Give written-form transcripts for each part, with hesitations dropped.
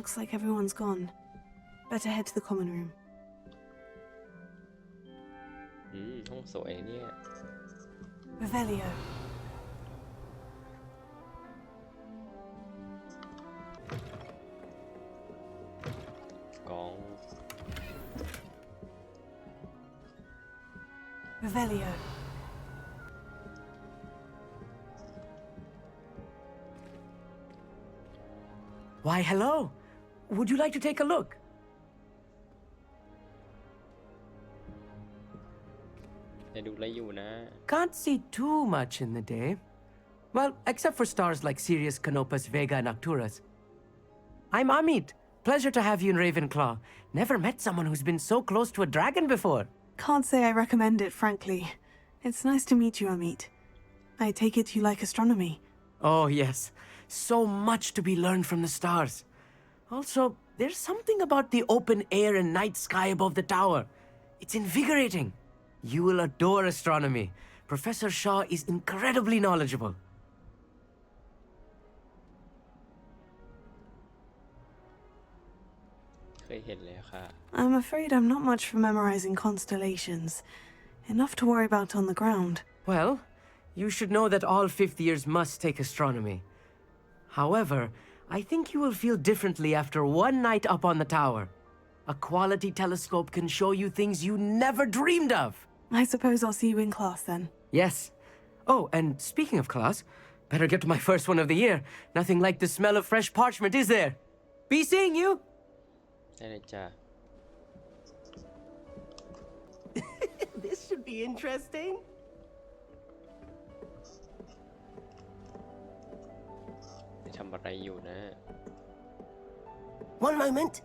Looks like everyone's gone. Better head to the common room. ห้องสวยเนี่ย Revelio. Gong. Revelio. Why, hello. Would you like to take a look? Can't see too much in the day. Well, except for stars like Sirius, Canopus, Vega, and Arcturus. I'm Amit. Pleasure to have you in Ravenclaw. Never met someone who's been so close to a dragon before. Can't say I recommend it, frankly. It's nice to meet you, Amit. I take it you like astronomy. Oh, yes. So much to be learned from the stars. Also, there's something about the open air and night sky above the tower. It's invigorating. You will adore astronomy. Professor Shaw is incredibly knowledgeable. I'm afraid I'm not much for memorizing constellations. Enough to worry about on the ground. Well, you should know that all fifth years must take astronomy. However, I think you will feel differently after one night up on the tower. A quality telescope can show you things you never dreamed of. I suppose I'll see you in class then. Yes. Oh, and speaking of class, better get to my first one of the year. Nothing like the smell of fresh parchment, is there? Be seeing you. This should be interesting. One moment.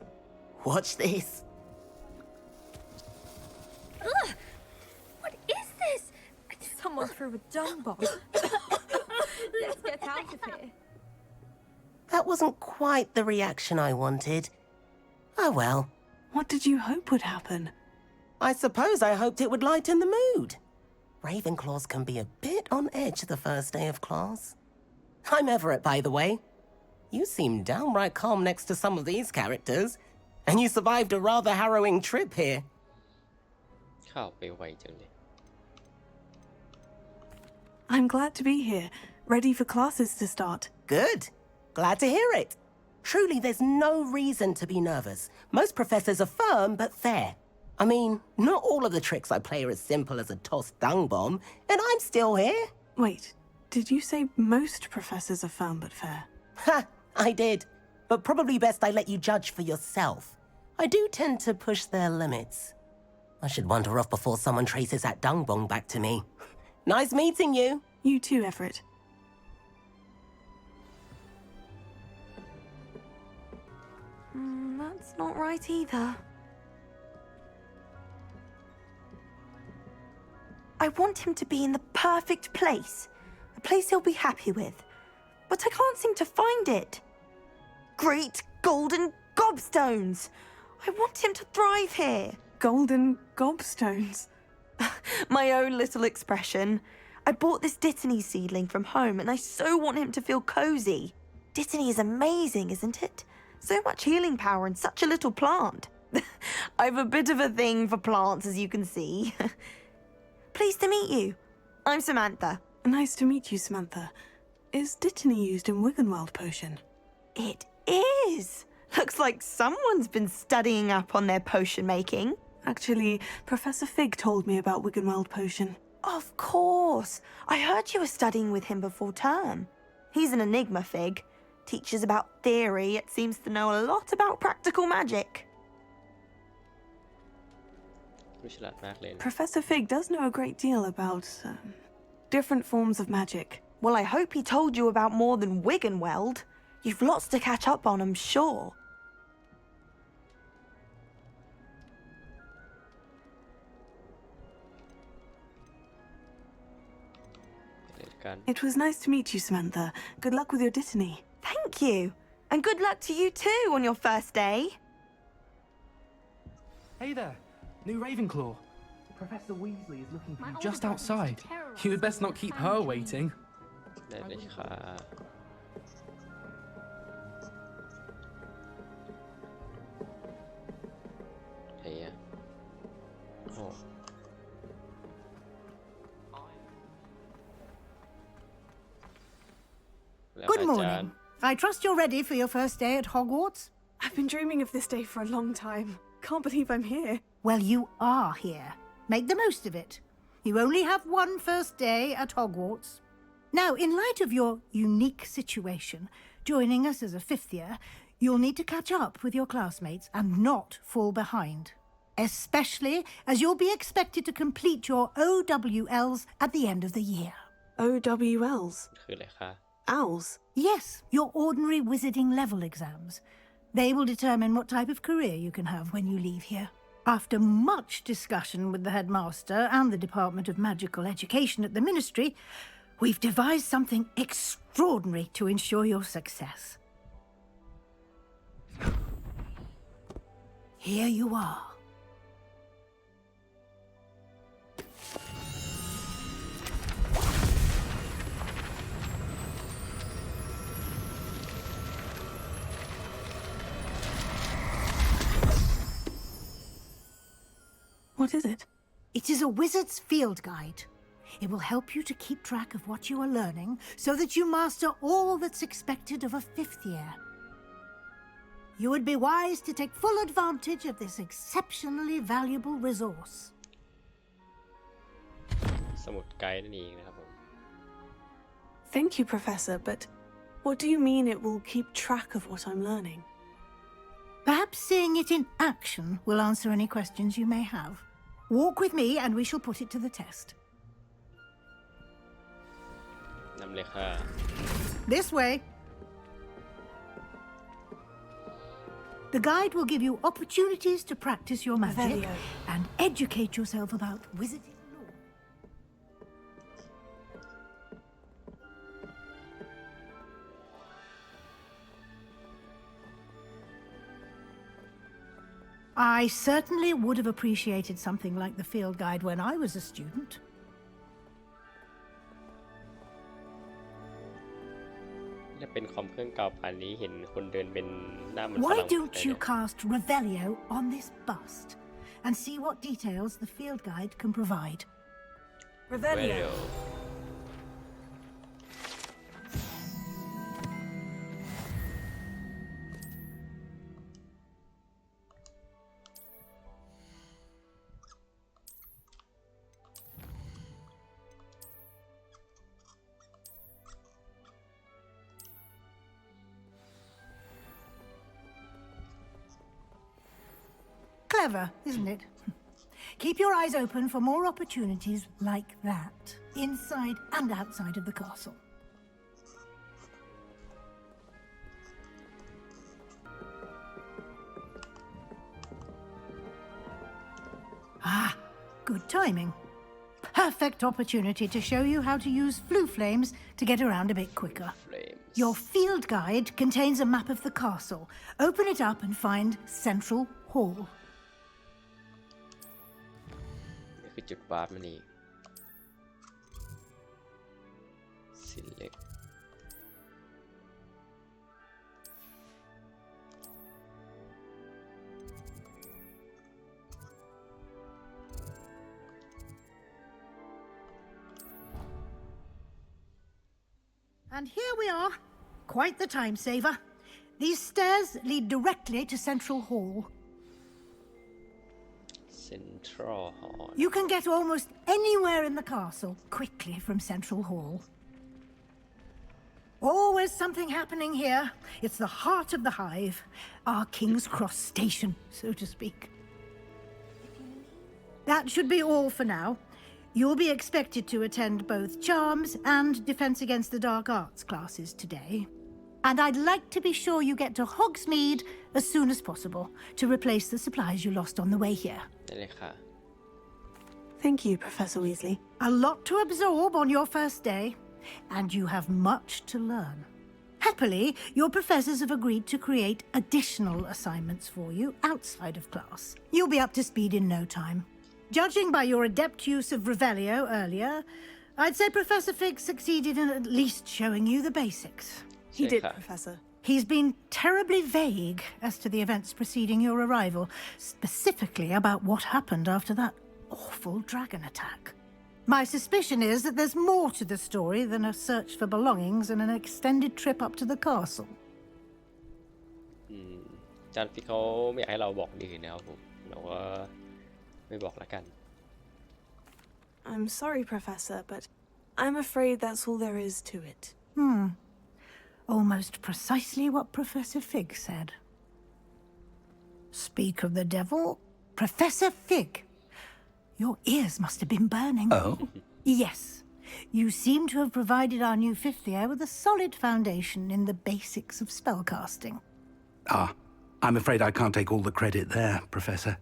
Watch this. Ugh! What is this? Someone threw a dung bomb. Let's get out of here. That wasn't quite the reaction I wanted. Oh well. What did you hope would happen? I suppose I hoped it would lighten the mood. Ravenclaws can be a bit on edge the first day of class. I'm Everett, by the way. You seem downright calm next to some of these characters, and you survived a rather harrowing trip here. I'm glad to be here, ready for classes to start. Good. Glad to hear it. Truly, there's no reason to be nervous. Most professors are firm but fair. I mean, not all of the tricks I play are as simple as a tossed dung bomb, and I'm still here. Wait, did you say most professors are firm but fair? Ha! I did. But probably best I let you judge for yourself. I do tend to push their limits. I should wander off before someone traces that dung bomb back to me. Nice meeting you. You too, Everett. That's not right either. I want him to be in the perfect place. A place he'll be happy with. But I can't seem to find it. Great golden gobstones! I want him to thrive here. Golden gobstones? My own little expression. I bought this Dittany seedling from home and I so want him to feel cozy. Dittany is amazing, isn't it? So much healing power in such a little plant. I've a bit of a thing for plants, as you can see. Pleased to meet you. I'm Samantha. Nice to meet you, Samantha. Is Dittany used in Wiggenweld potion? It is! Looks like someone's been studying up on their potion making. Actually, Professor Fig told me about Wiggenweld potion. Of course. I heard you were studying with him before term. He's an enigma, Fig. Teaches about theory, yet seems to know a lot about practical magic. Professor Fig does know a great deal about different forms of magic. Well, I hope he told you about more than Wiggenweld. You've lots to catch up on, I'm sure. It was nice to meet you, Samantha. Good luck with your Dittany. Thank you. And good luck to you too on your first day. Hey there, new Ravenclaw. Professor Weasley is looking for you just outside. You had best not keep her waiting. แล้ว Good อาจารย์ morning. I trust you're ready for your first day at Hogwarts? I've been dreaming of this day for a long time. Can't believe I'm here. Well, you are here. Make the most of it. You only have one first day at Hogwarts. Now, in light of your unique situation, joining us as a fifth year, you'll need to catch up with your classmates and not fall behind. Especially as you'll be expected to complete your OWLs at the end of the year. OWLs? คืออะไรคะ Owls? Yes, your ordinary wizarding level exams. They will determine what type of career you can have when you leave here. After much discussion with the headmaster and the Department of Magical Education at the Ministry, we've devised something extraordinary to ensure your success. Here you are. What is it? It is a wizard's field guide. It will help you to keep track of what you are learning so that you master all that's expected of a fifth year. You would be wise to take full advantage of this exceptionally valuable resource. สมุดไกด์นั่นเองนะครับผม Thank you, Professor, but what do you mean it will keep track of what I'm learning? Perhaps seeing it in action will answer any questions you may have. Walk with me and we shall put it to the test. นำเลยค่ะ This way. The guide will give you opportunities to practice your magic Revelio. and educate yourself about wizarding lore. I certainly would have appreciated something like the field guide when I was a student. ถ้าเป็นคอมเครื่องเก่าป่านนี้เห็นคนเดินเป็นหน้ามันฝ Why รั่ง don't เลย you เนี่ย cast Revelio on this bust and see what details the field guide can provide? Revelio. Clever, isn't it? Keep your eyes open for more opportunities like that, inside and outside of the castle. Ah, good timing. Perfect opportunity to show you how to use flue flames to get around a bit quicker. Flames. Your field guide contains a map of the castle. Open it up and find Central Hall. นี่คือจุดวาร์ปมันนี่ select And here we are. Quite the time saver. These stairs lead directly to Central Hall. Central Hall You can get almost anywhere in the castle quickly from Central Hall. Always something happening here. It's the heart of the hive, our King's Cross station, so to speak. That should be all for now. You'll be expected to attend both Charms and Defense Against the Dark Arts classes today. And I'd like to be sure you get to Hogsmeade as soon as possible to replace the supplies you lost on the way here. ได้เลยค่ะ Thank you, Professor Weasley. A lot to absorb on your first day, and you have much to learn. Happily, your professors have agreed to create additional assignments for you outside of class. You'll be up to speed in no time. Judging by your adept use of Revelio earlier, I'd say Professor Fig succeeded in at least showing you the basics. He did, Sure. Professor. He's been terribly vague as to the events preceding your arrival, specifically about what happened after that awful dragon attack. My suspicion is that there's more to the story than a search for belongings and an extended trip up to the castle. อาจารย์ฟิกเขาไม่อยากให้เราบอกดีนะครับผมเราก็ไม่บอกละกัน I'm sorry, Professor, but I'm afraid that's all there is to it. Almost precisely what Professor Fig said. Speak of the devil, Professor Fig. Your ears must have been burning. Oh? Yes. You seem to have provided our new fifth year with a solid foundation in the basics of spellcasting. I'm afraid I can't take all the credit there, Professor.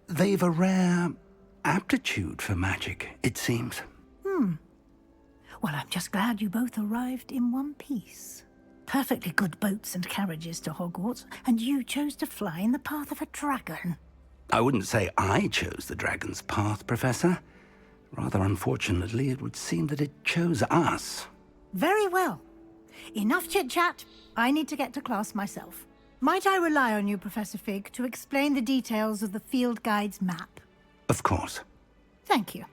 They've a rare aptitude for magic, it seems. Well, I'm just glad you both arrived in one piece. Perfectly good boats and carriages to Hogwarts, and you chose to fly in the path of a dragon. I wouldn't say I chose the dragon's path, Professor. Rather unfortunately, it would seem that it chose us. Very well. Enough chit-chat. I need to get to class myself. Might I rely on you, Professor Fig, to explain the details of the field guide's map? Of course. Thank you.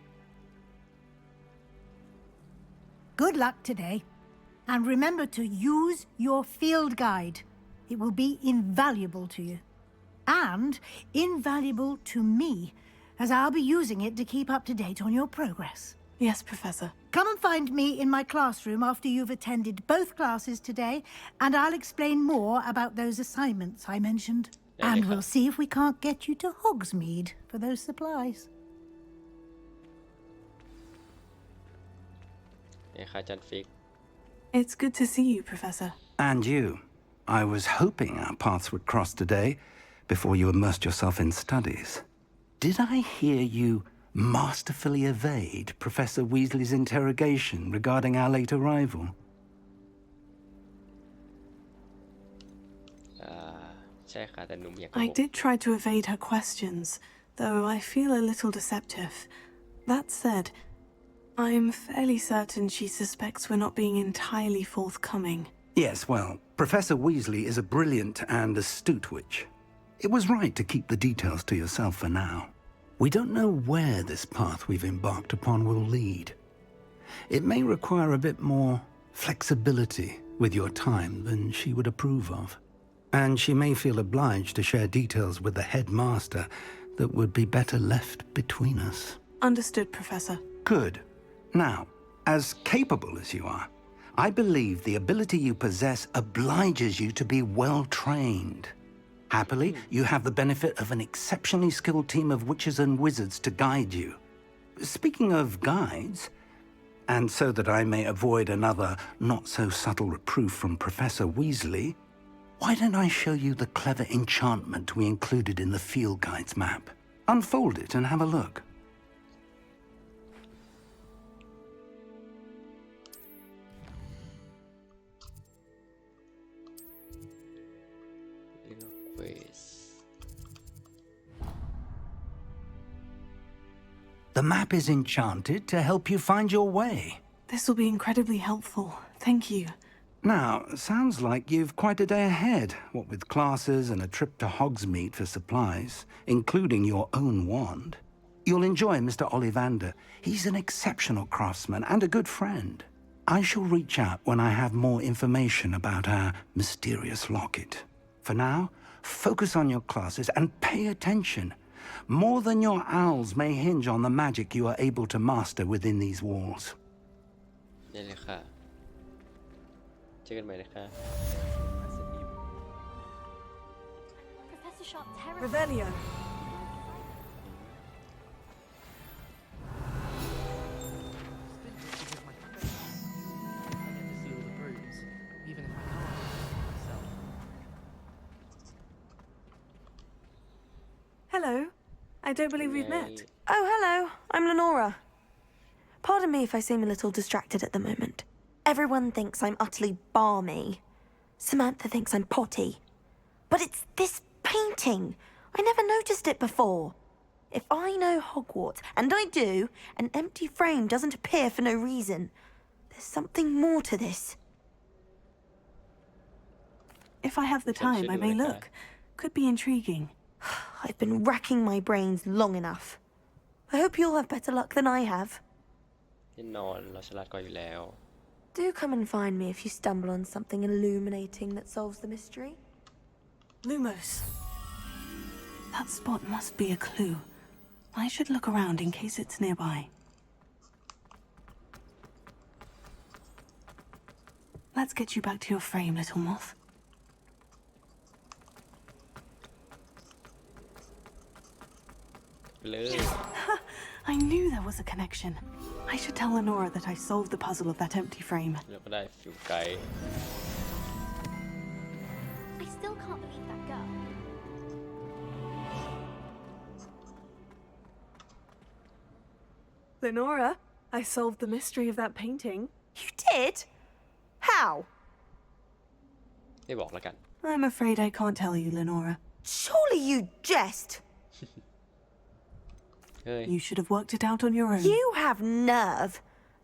Good luck today. And remember to use your field guide. It will be invaluable to you. And invaluable to me, as I'll be using it to keep up to date on your progress. Yes, Professor. Come and find me in my classroom after you've attended both classes today, and I'll explain more about those assignments I mentioned. And we'll see if we can't get you to Hogsmeade for those supplies. เนี่ยค่ะอาจารย์ฟิก It's good to see you, Professor. And you. I was hoping our paths would cross today before you immersed yourself in studies. Did I hear you masterfully evade Professor Weasley's interrogation regarding our late arrival? ใช่ค่ะแต่หนุ่มอยาก I did try to evade her questions, though I feel a little deceptive. That said, I'm fairly certain she suspects we're not being entirely forthcoming. Yes, well, Professor Weasley is a brilliant and astute witch. It was right to keep the details to yourself for now. We don't know where this path we've embarked upon will lead. It may require a bit more flexibility with your time than she would approve of. And she may feel obliged to share details with the headmaster that would be better left between us. Understood, Professor. Good. Now, as capable as you are, I believe the ability you possess obliges you to be well trained. Happily, you have the benefit of an exceptionally skilled team of witches and wizards to guide you. Speaking of guides, and so that I may avoid another not-so-subtle reproof from Professor Weasley, why don't I show you the clever enchantment we included in the field guide's map? Unfold it and have a look. The map is enchanted to help you find your way. This will be incredibly helpful. Thank you. Now, sounds like you've quite a day ahead, what with classes and a trip to Hogsmeade for supplies, including your own wand. You'll enjoy Mr. Ollivander. He's an exceptional craftsman and a good friend. I shall reach out when I have more information about our mysterious locket. For now, focus on your classes and pay attention. More than your owls may hinge on the magic you are able to master within these walls. นี่เลยค่ะเจอกันใหม่นะคะ Professor Sharp terrified. Revelio. Hello. I don't believe we've met. Oh, hello. I'm Lenora. Pardon me if I seem a little distracted at the moment. Everyone thinks I'm utterly balmy. Samantha thinks I'm potty. But it's this painting. I never noticed it before. If I know Hogwarts, and I do, an empty frame doesn't appear for no reason. There's something more to this. If I have the time, I may look. Could be intriguing. I've been racking my brains long enough. I hope you'll have better luck than I have. แน่นอนเราฉลาดกว่าอยู่แล้ว Do come and find me if you stumble on something illuminating that solves the mystery. Lumos. That spot must be a clue. I should look around in case it's nearby. Let's get you back to your frame, little moth. เลย I knew there was a connection. I should tell Lenora that I solved the puzzle of that empty frame. แล้วก็ได้ฟิวไกด์ I still can't believe that girl. Lenora, I solved the mystery of that painting. You did? How? ไม่บอกแล้วกัน I'm afraid I can't tell you, Lenora. Surely you jest. เฮ้ย You should have worked it out on your own. You have nerve.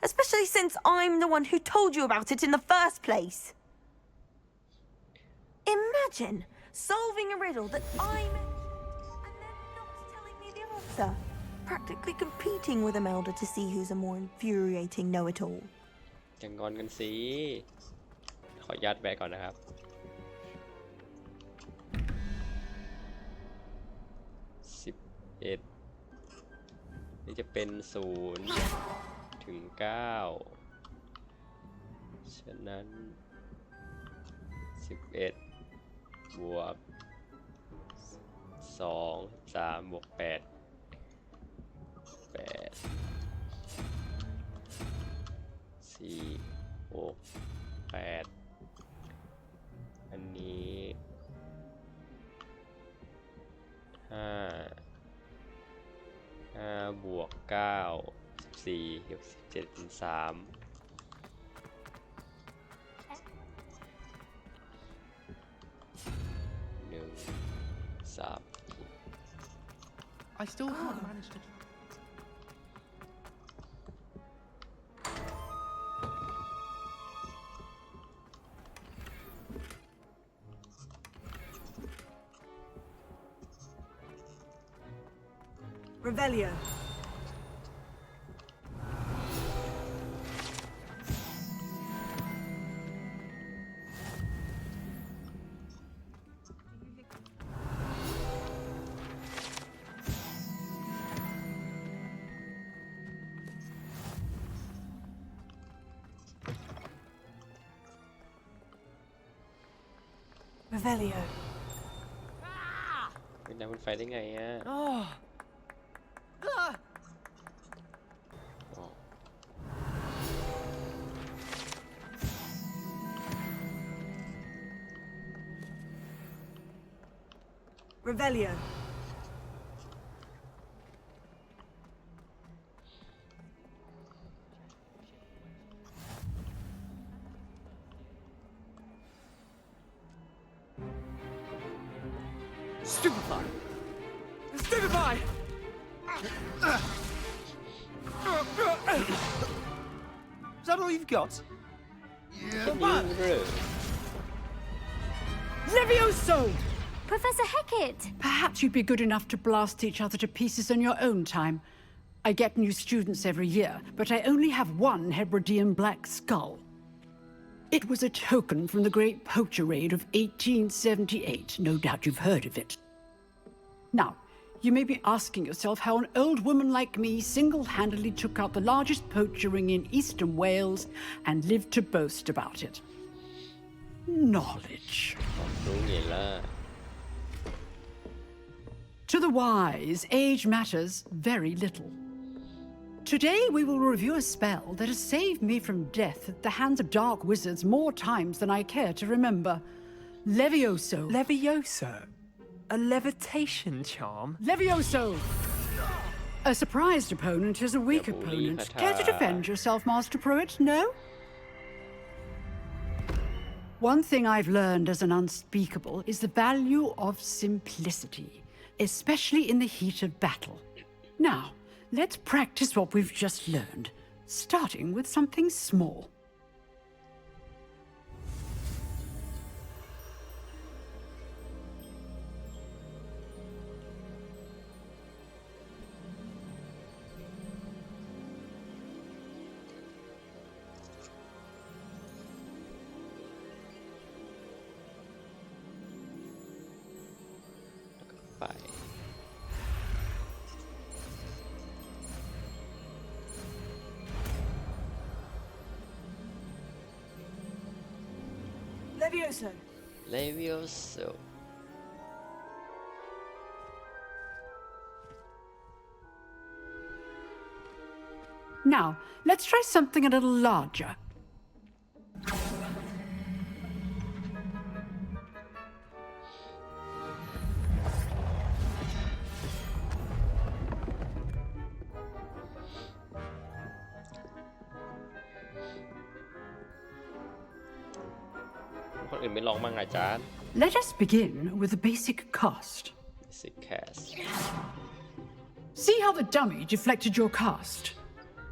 Especially since I'm the one who told you about it in the first place. Imagine solving a riddle that I mentioned and then not telling me the answer. Practically competing with Imelda to see who's a more infuriating know-it-all. อย่างงอนกันสิ ขออนุญาตแวะก่อนนะครับ 11 นี่จะเป็น 0 ถึง 9 ฉะนั้น 11 บวก 2 3 บวก 8 4 6 8 อันนี้5 บวก 9 14 17 เป็น 3 1 3 I still can't manage to. Revelio. Revelio. เป็นน้ำมันไฟได้ไงอ่ะ Oh. อ๋อ Revelio. Stupefy! Stupefy! Is that all you've got? แค่นี้หรือ Levioso! Professor Hecat! Perhaps you'd be good enough to blast each other to pieces in your own time. I get new students every year, but I only have one Hebridean black skull. It was a token from the Great Poacher Raid of 1878. No doubt you've heard of it. Now, you may be asking yourself how an old woman like me single-handedly took out the largest poacher ring in eastern Wales and lived to boast about it. Knowledge. รู้ไงล่ะ To the wise, age matters very little. Today we will review a spell that has saved me from death at the hands of dark wizards more times than I care to remember. Levioso. Levioso? A levitation charm? Levioso! A surprised opponent is a weak Double opponent. Hata. Care to defend yourself, Master Pruitt? No? One thing I've learned as an unspeakable is the value of simplicity, especially in the heat of battle. Now, let's practice what we've just learned, starting with something small. Levioso. Levioso. Now, let's try something a little larger. Let us begin with the basic cast. Basic cast. See how the dummy deflected your cast?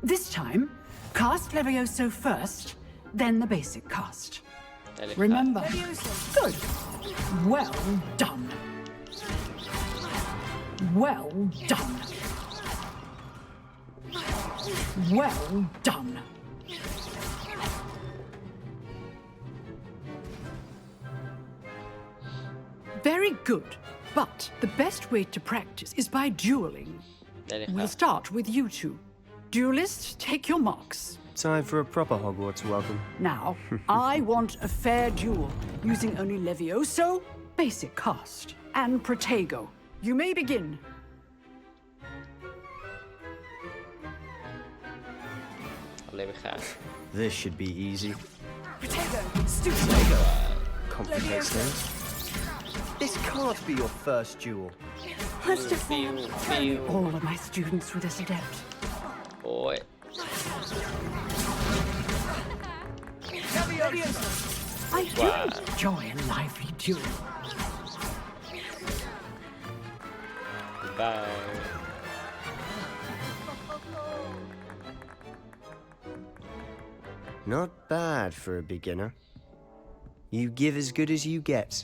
This time, cast Levioso first, then the basic cast. Remember. Good. Well done. Well done. Well done. Very good. But the best way to practice is by dueling. We'll start with you two. Duelists, take your marks. Time for a proper Hogwarts welcome. Now, I want a fair duel, using only Levioso, basic cast, and Protego. You may begin. This should be easy. Protego, stupid. Complicates things. This can't be your first duel. Let's just All of my students were this adept. Oi. I do enjoy a lively duel. Bye. Not bad for a beginner. You give as good as you get.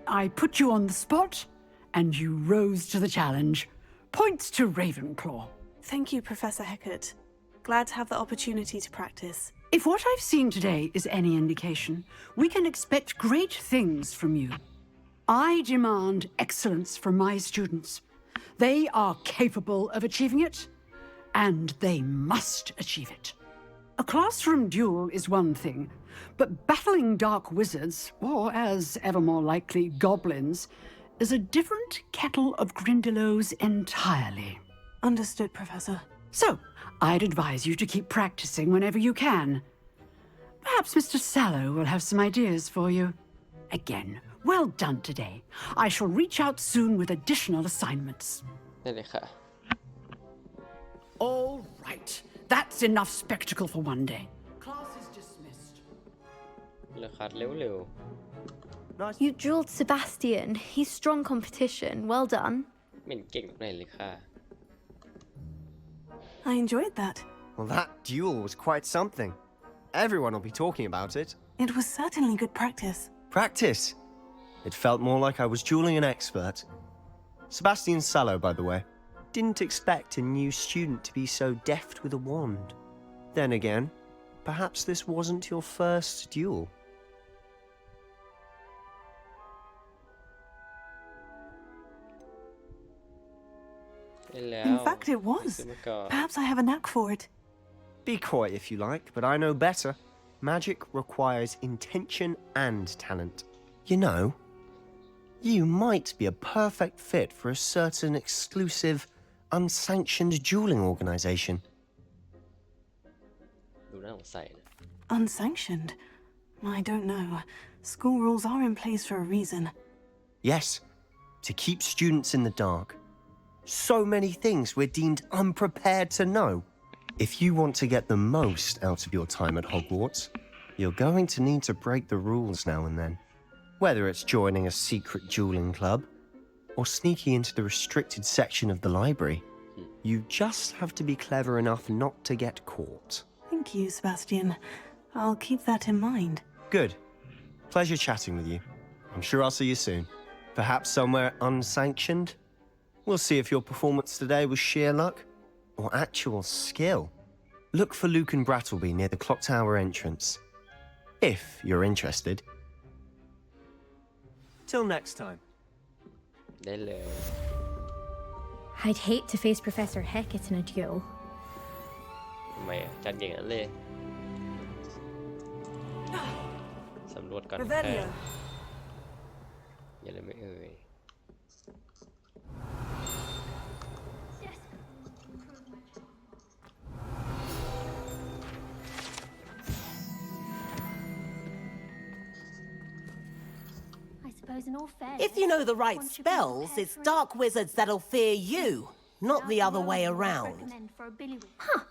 I put you on the spot, and you rose to the challenge. Points to Ravenclaw. Thank you, Professor Hecat. Glad to have the opportunity to practice. If what I've seen today is any indication, we can expect great things from you. I demand excellence from my students. They are capable of achieving it, and they must achieve it. A classroom duel is one thing, but battling dark wizards, or as ever more likely, goblins, is a different kettle of Grindylows entirely. Understood, Professor. So, I'd advise you to keep practicing whenever you can. Perhaps Mr. Sallow will have some ideas for you. Again, well done today. I shall reach out soon with additional assignments. All right. That's enough spectacle for one day. Class is dismissed. You drilled Sebastian. He's strong competition. Well done. I enjoyed that. Well, that duel was quite something. Everyone will be talking about it. It was certainly good practice. Practice? It felt more like I was dueling an expert. Sebastian Sallow, by the way. Didn't expect a new student to be so deft with a wand. Then again, perhaps this wasn't your first duel. In fact, it was. Perhaps I have a knack for it. Be coy if you like, but I know better. Magic requires intention and talent. You know, you might be a perfect fit for a certain exclusive, unsanctioned dueling organization. Unsanctioned? I don't know. School rules are in place for a reason. Yes, to keep students in the dark. So many things we're deemed unprepared to know. If you want to get the most out of your time at Hogwarts, you're going to need to break the rules now and then. Whether it's joining a secret dueling club or sneaking into the restricted section of the library, you just have to be clever enough not to get caught. Thank you, Sebastian. I'll keep that in mind. Good. Pleasure chatting with you. I'm sure I'll see you soon. Perhaps somewhere unsanctioned? We'll see if your performance today was sheer luck or actual skill. Look for Luke and Brattleby near the clock tower entrance, if you're interested. Till next time. I'd hate to face Professor Hecat in a duel. ทำไมอาจารย์เก่งนั้นเลยสำรวจก่อนแค่อย่าเลยไม่เอ่ย If you know the right spells, it's dark wizards that'll fear you, not the other way around. Huh.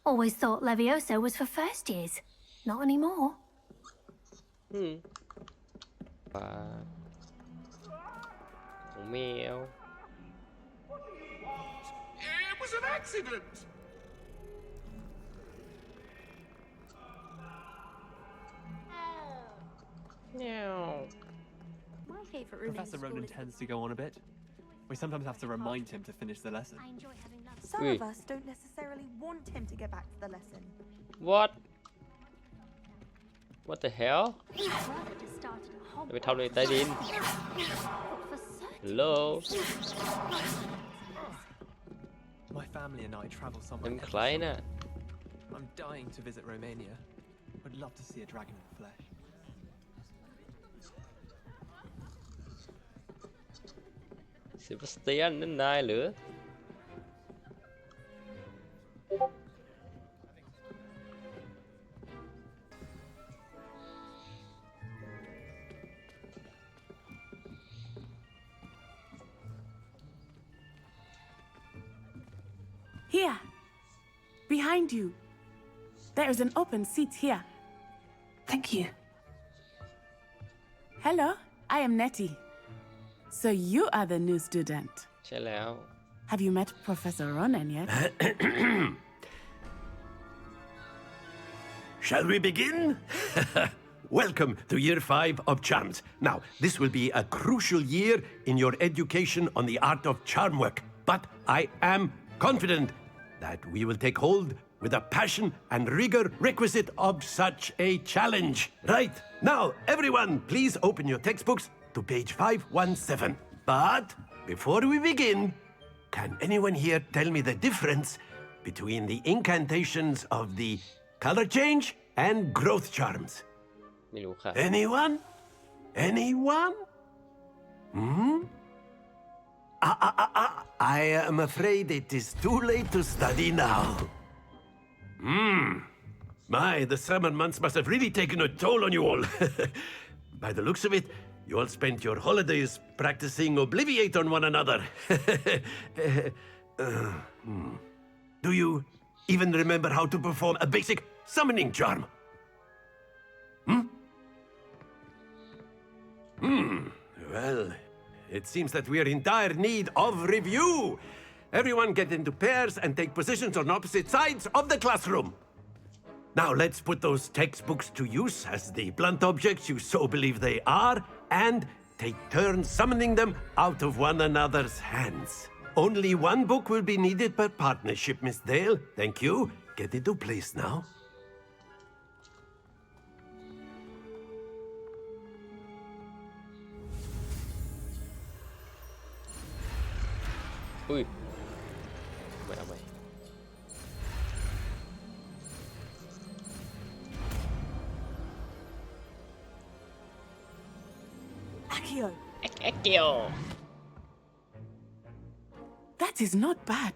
Always thought Levioso was for first years. Not anymore. ปลาของแมว It was an accident. My favourite room Professor Ronan tends to go on a bit. We sometimes have to remind him to finish the lesson. I enjoy having that. Some of us don't necessarily want him to get back to the lesson. What the hell จะไปทำอะไรใต้ดิน Hello My family and I travel เป็ somewhere. นใครน่ะ I'm dying to visit Romania. Would love to see a dragon in the flesh. เซบาสเตียนนั่นนายหรือ Here, behind you. There is an open seat here. Thank you. Hello, I am Nettie. So you are the new student. ใช่แล้ว Have you met Professor Ronan yet? Shall we begin? Welcome to Year 5 of Charms. Now, this will be a crucial year in your education on the art of charm work. But I am confident that we will take hold with the passion and rigor requisite of such a challenge. Right, now, everyone, please open your textbooks to page 517. But before we begin, can anyone here tell me the difference between the incantations of the color change and growth charms? ไม่รู้ค่ะ Anyone? Anyone? I am afraid it is too late to study now. My, the summer months must have really taken a toll on you all. By the looks of it, you all spent your holidays practicing Obliviate on one another. Do you even remember how to perform a basic summoning charm? Well, it seems that we are in dire need of review. Everyone get into pairs and take positions on opposite sides of the classroom. Now let's put those textbooks to use as the blunt objects you so believe they are, and take turns summoning them out of one another's hands. Only one book will be needed per partnership, Miss Dale. Thank you. Get into place now. อุ้ยไม่เอาไหม Accio. Accio. That is not bad.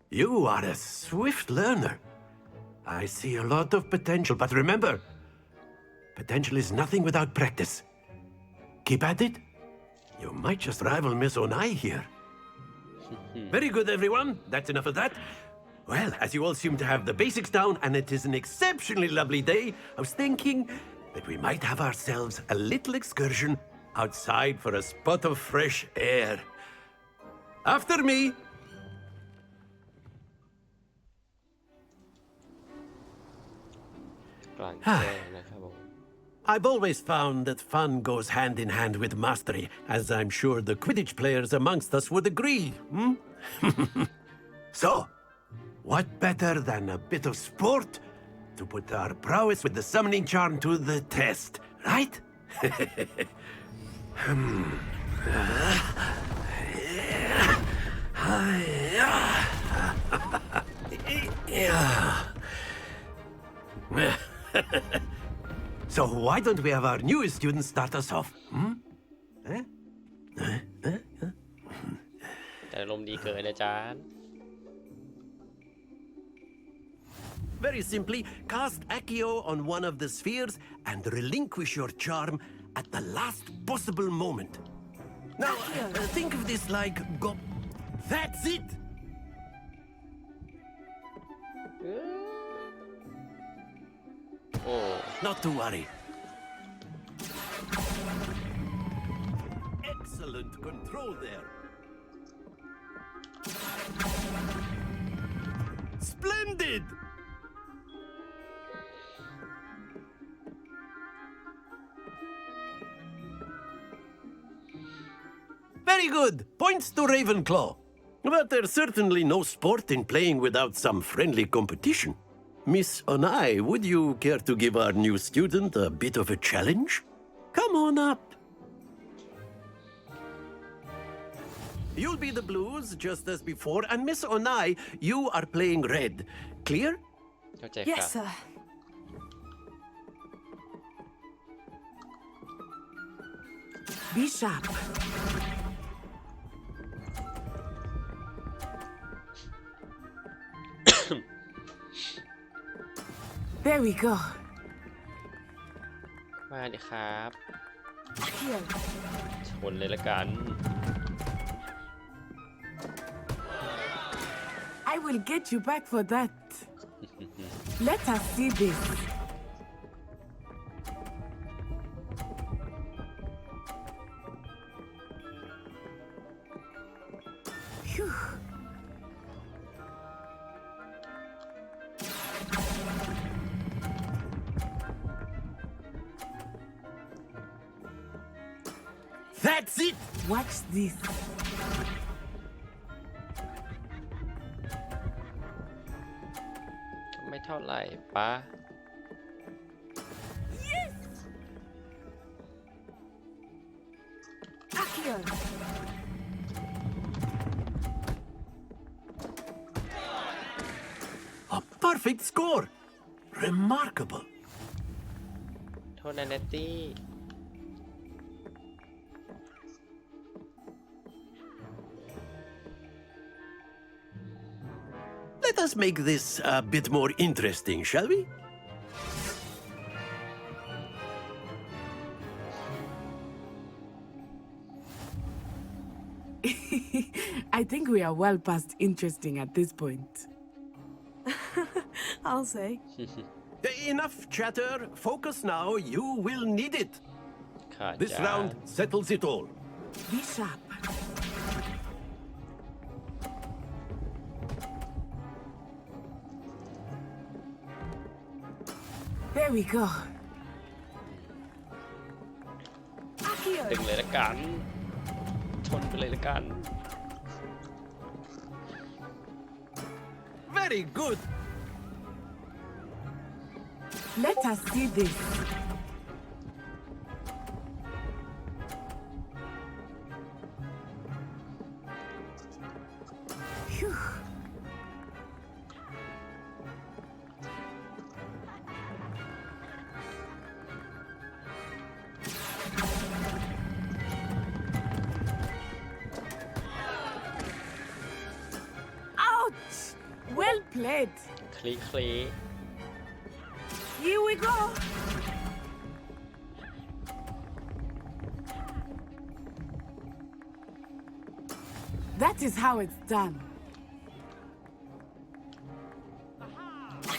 You are a swift learner. I see a lot of potential, but remember, potential is nothing without practice. Keep at it. You might just rival Miss Onai here. Very good, everyone. That's enough of that. Well, as you all seem to have the basics down, and it is an exceptionally lovely day, I was thinking that we might have ourselves a little excursion outside for a spot of fresh air. After me. I've always found that fun goes hand in hand with mastery, as I'm sure the Quidditch players amongst us would agree. So, what better than a bit of sport to put our prowess with the summoning charm to the test, right? So why don't we have our newest student start us off? แต่อารมณ์ดีเกินอาจารย์ Very simply, cast Accio on one of the spheres and relinquish your charm at the last possible moment. Now, think of this like go. That's it! Oh. Not to worry. Excellent control there. Splendid! Very good. Points to Ravenclaw. But there's certainly no sport in playing without some friendly competition. Miss Onai, would you care to give our new student a bit of a challenge? Come on up. You'll be the blues just as before, and Miss Onai, you are playing red. Clear? Yes, sir. Be sharp. There we go. มาดิครับชนเลยละกัน I will get you back for that. Let us see this. Phew. That's it! Watch this. ไม่เท่าไหร่ปะ Yes! Accio. A perfect score! Remarkable. โทษนะเนตตี้ Let us make this a bit more interesting, shall we? I think we are well past interesting at this point. I'll say. Enough chatter. Focus now. You will need it. This round settles it all. Be sharp. There we go. ดึงเลยละกัน ชนไปเลยละกัน Very good. Let us see this. Phew. Ouch! Well played. คลีคลี Here we go. That is how it's done.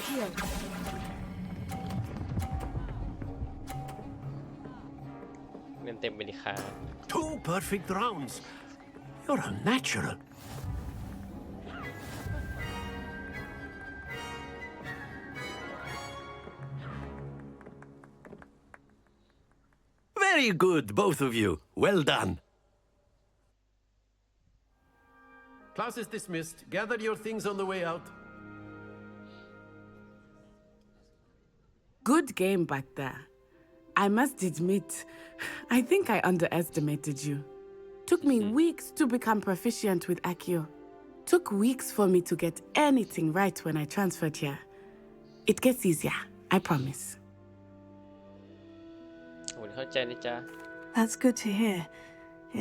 Here. เงินเต็มไปดิครับ Two perfect rounds. You're a natural. Very good, both of you. Well done. Class is dismissed. Gather your things on the way out. Good game back there. I must admit, I think I underestimated you. Took me weeks to become proficient with Accio. Took weeks for me to get anything right when I transferred here. It gets easier, I promise. โอ้ยเข้าใจนะจ๊ะ That's good to hear.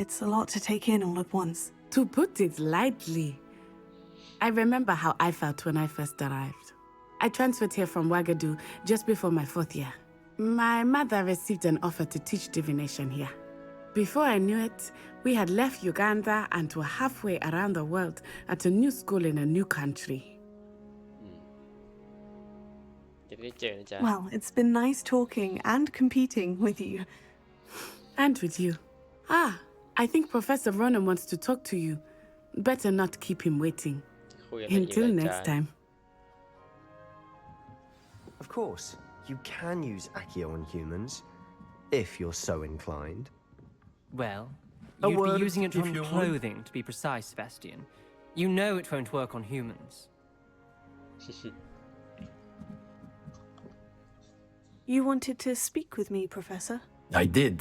It's a lot to take in all at once. To put it lightly, I remember how I felt when I first arrived. I transferred here from Wagadu just before my 4th year. My mother received an offer to teach divination here. Before I knew it, we had left Uganda and were halfway around the world at a new school in a new country. จะได้เจอนะจ๊ะ Well, it's been nice talking and competing with you. And with you. I think Professor Ronan wants to talk to you. Better not keep him waiting. คุยกันอีก Until นะ next จ๊ะ time. Of course, you can use Accio on humans, if you're so inclined. Well, A you'd word be using it if on you would. clothing, to be precise, Sebastian. You know it won't work on humans. You wanted to speak with me, Professor? I did.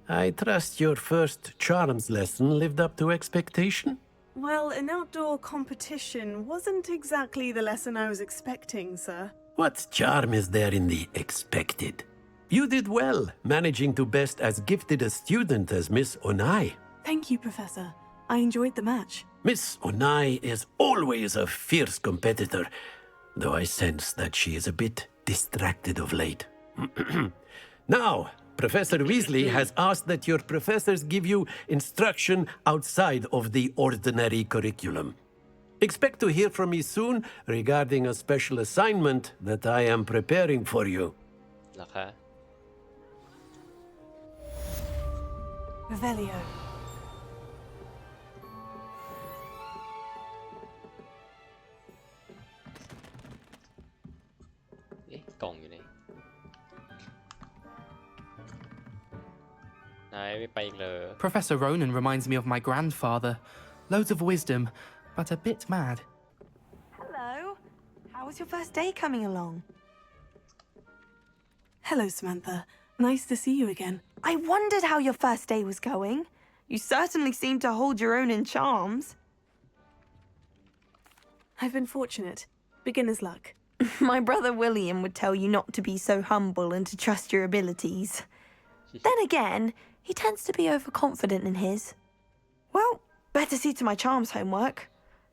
I trust your first charms lesson lived up to expectation. Well, an outdoor competition wasn't exactly the lesson I was expecting, sir. What charm is there in the expected? You did well, managing to best as gifted a student as Miss Onai. Thank you, Professor. I enjoyed the match. Miss Onai is always a fierce competitor, though I sense that she is a bit distracted of late. Now, Professor Weasley has asked that your professors give you instruction outside of the ordinary curriculum. Expect to hear from me soon regarding a special assignment that I am preparing for you. เหรอคะ Revelio. เอ๊ะกล่องอยู่ไหนนายไม่ไปอีกเลย Professor Ronan reminds me of my grandfather. Loads of wisdom, but a bit mad. Hello. How was your first day coming along? Hello, Samantha. Nice to see you again. I wondered how your first day was going. You certainly seem to hold your own in charms. I've been fortunate. Beginner's luck. My brother William would tell you not to be so humble and to trust your abilities. Then again, he tends to be overconfident in his. Well, better see to my charms homework.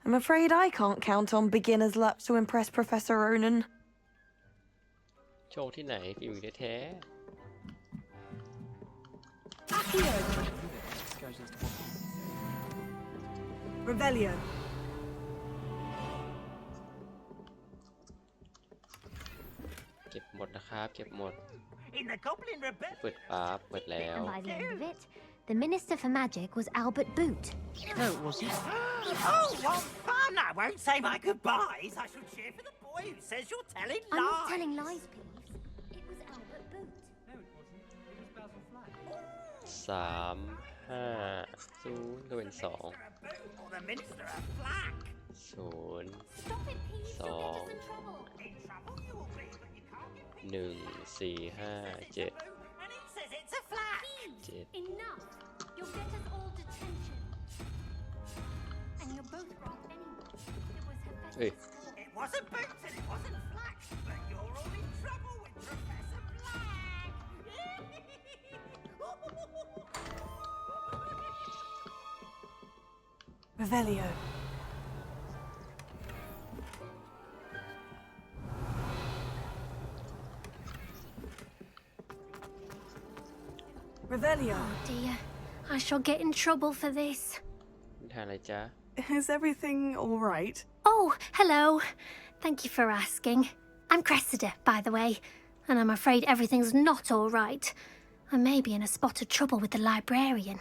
I'm afraid I can't count on beginner's luck to impress Professor Ronan. โชคที่ไหนฝีมือแท้ Revelio. ๆเก็บหมดนะครับเก็บหมด In the Goblin Rebellion. เปิดปั๊บเปิดแล้ว And by the end of it, the Minister for Magic was Albert Boot. No, it wasn't. Oh, what fun! I won't say my goodbyes. I shall cheer for the boy who says you're telling lies. I'm not telling lies, please. It was Albert Boot. No, it wasn't. It was Basil Flack. 350ก็เป็น2 Or the Minister of Flack. 0 Stop it, please. So- You'll get us in trouble. In trouble you will be, but you can't get 1 4 5 7 and he says it's a flack. 7 Enough. You'll get us all detention. And you're both wrong anyway. It was her best Hey. score. It wasn't Boots and it wasn't Flack, but you're all in trouble with Professor Flack. Revelio. Revelio. Oh dear. I shall get in trouble for this. นิทานอะไรจ๊ะ Is everything all right? Oh, hello. Thank you for asking. I'm Cressida, by the way, and I'm afraid everything's not all right. I may be in a spot of trouble with the librarian.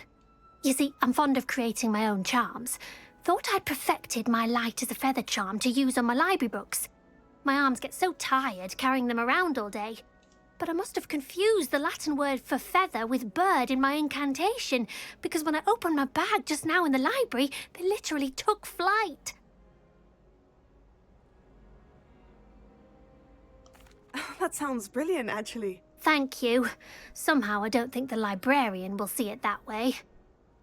You see, I'm fond of creating my own charms. Thought I'd perfected my light as a feather charm to use on my library books. My arms get so tired carrying them around all day. But I must have confused the Latin word for feather with bird in my incantation, because when I opened my bag just now in the library, they literally took flight. That sounds brilliant, actually. Thank you. Somehow I don't think the librarian will see it that way.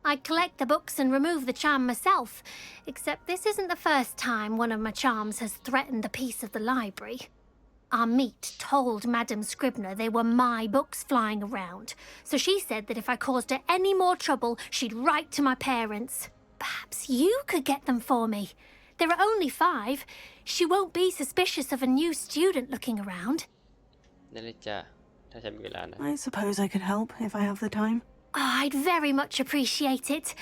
I'd collect the books and remove the charm myself, except this isn't the first time one of my charms has threatened the peace of the library. Our meet told Madame Scribner they were my books flying around, so she said that if I caused her any more trouble, she'd write to my parents. Perhaps you could get them for me. There are only 5. She won't be suspicious of a new student looking around. I suppose I could help if I have the time. Oh, I'd very much appreciate it.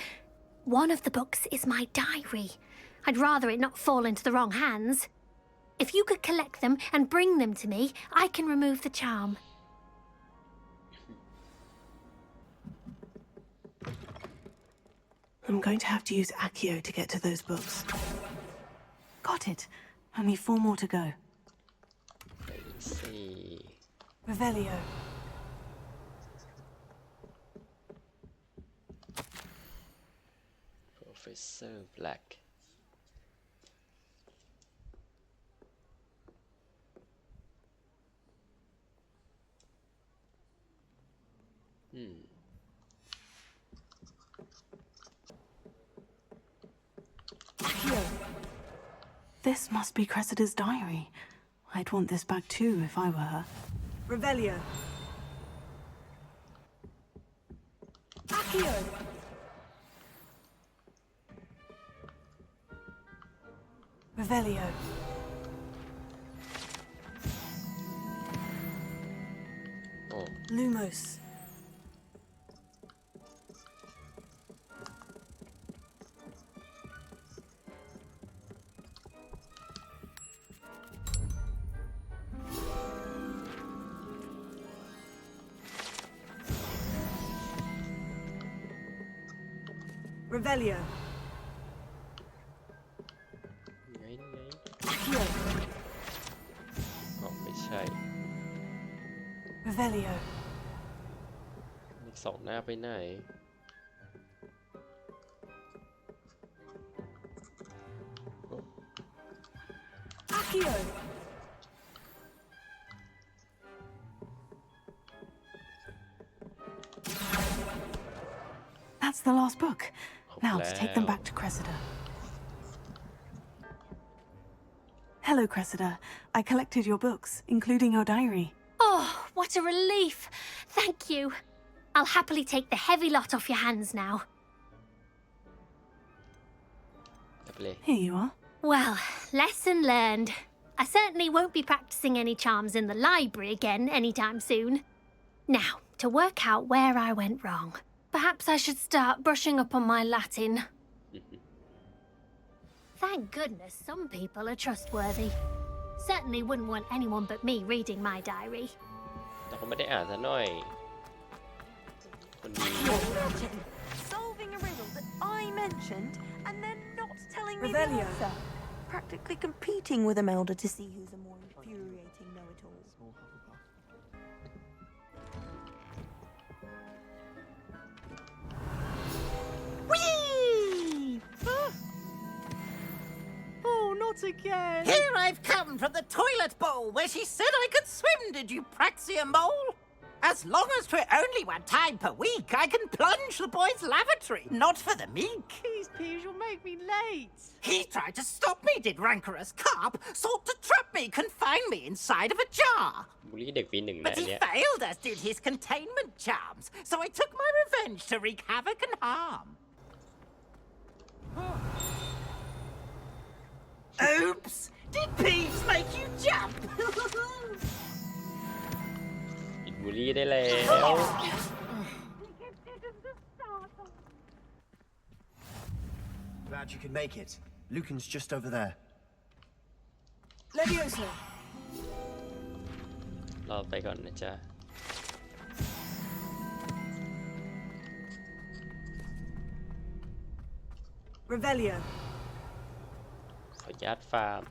One of the books is my diary. I'd rather it not fall into the wrong hands. If you could collect them and bring them to me, I can remove the charm. I'm going to have to use Accio to get to those books. Got it. Only 4 more to go. Let's see. Revelio. Professor Black. This must be Cressida's diary. I'd want this back too if I were her. Revelio. Accio. Revelio. Oh. Lumos. Revelio. Accio. อ๋อไม่ใช่ Revelio. อีก2 หน้าไปไหน Accio. That's the last book. Now to take them back to Cressida. Hello, Cressida. I collected your books, including your diary. Oh, what a relief. Thank you. I'll happily take the heavy lot off your hands now. Here you are. Well, lesson learned. I certainly won't be practicing any charms in the library again anytime soon. Now, to work out where I went wrong. Perhaps I should start brushing up on my Latin. Thank goodness some people are trustworthy. Certainly wouldn't want anyone but me reading my diary. แต่ก็ไม่ได้อ่านซะหน่อย คนนี้ Imagine solving a riddle that I mentioned and then not telling me the Revelio. answer. Practically competing with Imelda to see who's a more infuriating know-it-all. Whee! Oh, not again. Here I've come from the toilet bowl where she said I could swim, did you praxia mole? As long as 'twere only 1 time per week, I can plunge the boys' lavatory, not for the meek. Please, please, you'll make me late. He tried to stop me, did rancorous carp, sought to trap me, confine me inside of a jar. บูลลี่เด็กปี1 นะ But อัน he เนี้ย failed, as did his containment charms, so I took my revenge to wreak havoc and harm. Oops! Did Peeves make you jump? ปิดบูลลี่ได้แล้ว Glad you could make it. Lucan's just over there. Leviosa. รอไปก่อนนะจ๊ะ Revelio. ขออนุญาตฟาร์ม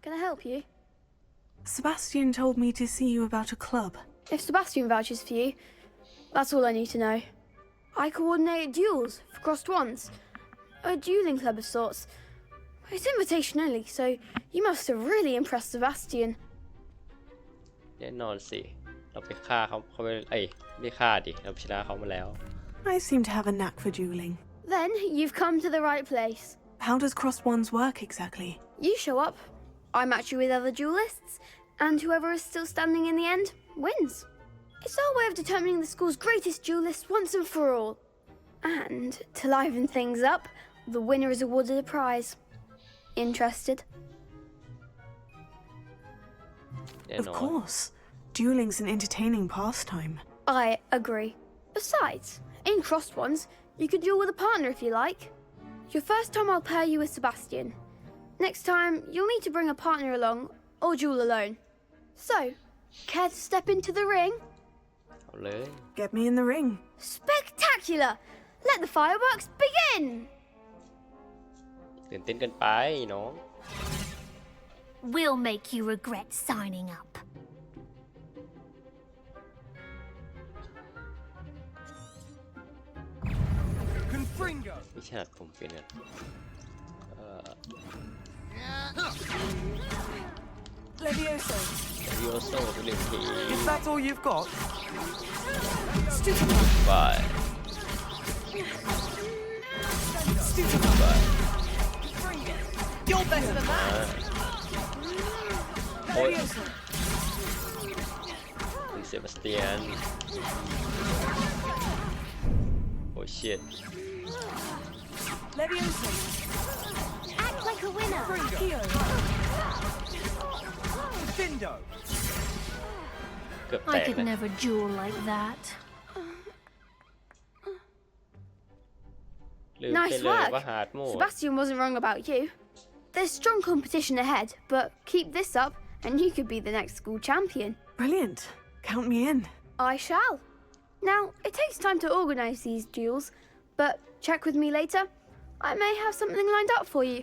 Can I help you? Sebastian told me to see you about a club. If Sebastian vouches for you, that's all I need to know. I coordinate duels for crossed wands. A dueling club of sorts. It's invitation only, so you must have really impressed Sebastian. แน่นอนสิเราไปฆ่าเขาไปไม่ฆ่าดิเราชนะเขามาแล้ว I seem to have a knack for dueling. Then you've come to the right place. How does crossed ones work exactly? You show up, I match you with other duelists, and whoever is still standing in the end wins. It's our way of determining the school's greatest duelist once and for all. And to liven things up, the winner is awarded a prize. Interested? Of course. Dueling's an entertaining pastime. I agree. Besides, in crossed ones, you could duel with a partner if you like. Your first time I'll pair you with Sebastian. Next time, you'll need to bring a partner along or duel alone. So, care to step into the ring? เอาเลย Get me in the ring. Spectacular! Let the fireworks begin! ตื่นเต้นเกินไปน้อง We'll make you regret signing up. ไม่ใช่ผมเป็นกันLevioso. Levioso เป็นหนึ่งที Is that all you've got? Bye. Bye. You're better than that. โอ้ยคุณเซบาสเตียนโอ้ shit Levioso. Act like a winner. Findo. เกือบแต I ก could นะ never duel like that. ลืมไป Nice เลย work. ว่าฮาร์ดโหมด Sebastian wasn't wrong about you. There's strong competition ahead, but keep this up and you could be the next school champion. Brilliant. Count me in. I shall. Now, it takes time to organise these duels, but check with me later. I may have something lined up for you.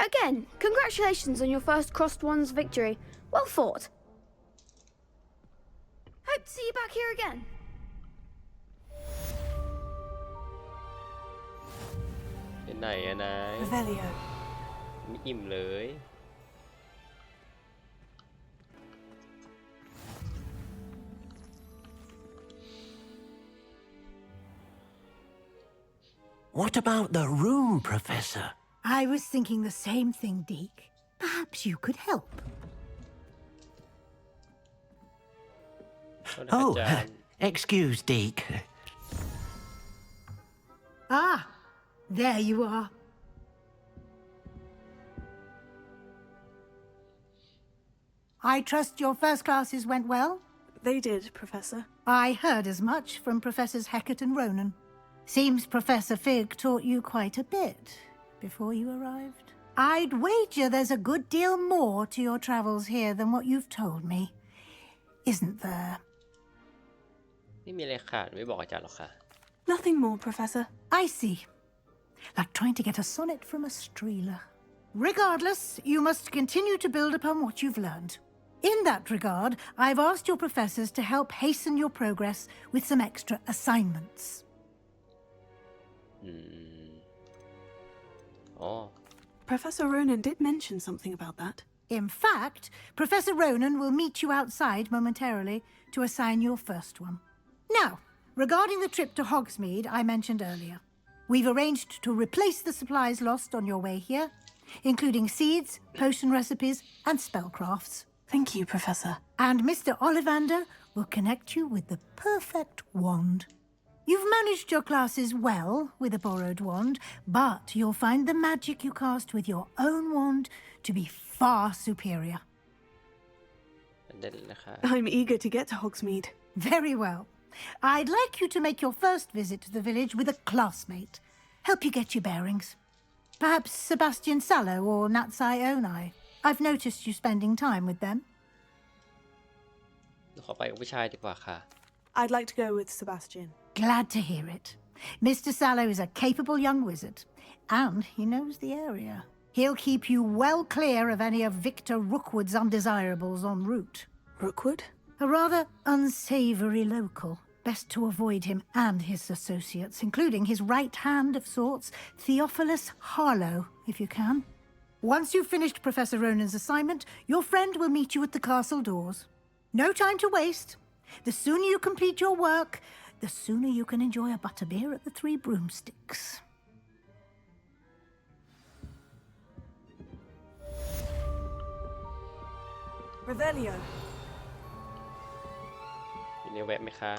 Again, congratulations on your first crossed ones victory. Well fought. Hope to see you back here again. เป็นไหนอะนาย Revelio. ไม่อิ่มเลย What about the room, Professor? I was thinking the same thing, Deke. Perhaps you could help. Oh, excuse, Deke. Ah, there you are. I trust your first classes went well? They did, Professor. I heard as much from Professors Hecat and Ronan. Seems Professor Fig taught you quite a bit before you arrived. I'd wager there's a good deal more to your travels here than what you've told me. Isn't there? ไม่มีอะไรขาดไม่บอกอาจารย์หรอกค่ะ Nothing more, Professor. I see. Like trying to get a sonnet from a streeler. Regardless, you must continue to build upon what you've learned. In that regard, I've asked your professors to help hasten your progress with some extra assignments. Oh. Professor Ronan did mention something about that. In fact, Professor Ronan will meet you outside momentarily to assign your first one. Now, regarding the trip to Hogsmeade I mentioned earlier, we've arranged to replace the supplies lost on your way here, including seeds, potion recipes, and spellcrafts. Thank you, Professor. And Mr. Ollivander will connect you with the perfect wand. You've managed your classes well with a borrowed wand, but you'll find the magic you cast with your own wand to be far superior. I'm eager to get to Hogsmeade. Very well. I'd like you to make your first visit to the village with a classmate. Help you get your bearings. Perhaps Sebastian Sallow or Natsai Onai. I've noticed you spending time with them. ขอไปกับผู้ชายดีกว่าค่ะ I'd like to go with Sebastian. Glad to hear it. Mr. Sallow is a capable young wizard, and he knows the area. He'll keep you well clear of any of Victor Rookwood's undesirables en route. Rookwood? A rather unsavory local. Best to avoid him and his associates, including his right hand of sorts, Theophilus Harlow, if you can. Once you've finished Professor Ronan's assignment, your friend will meet you at the castle doors. No time to waste. The sooner you complete your work, the sooner you can enjoy a butterbeer at the Three Broomsticks. Revelio. มีในแวะไหมคะ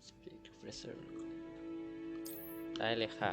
Speak to Professor ได้เลยค่ะ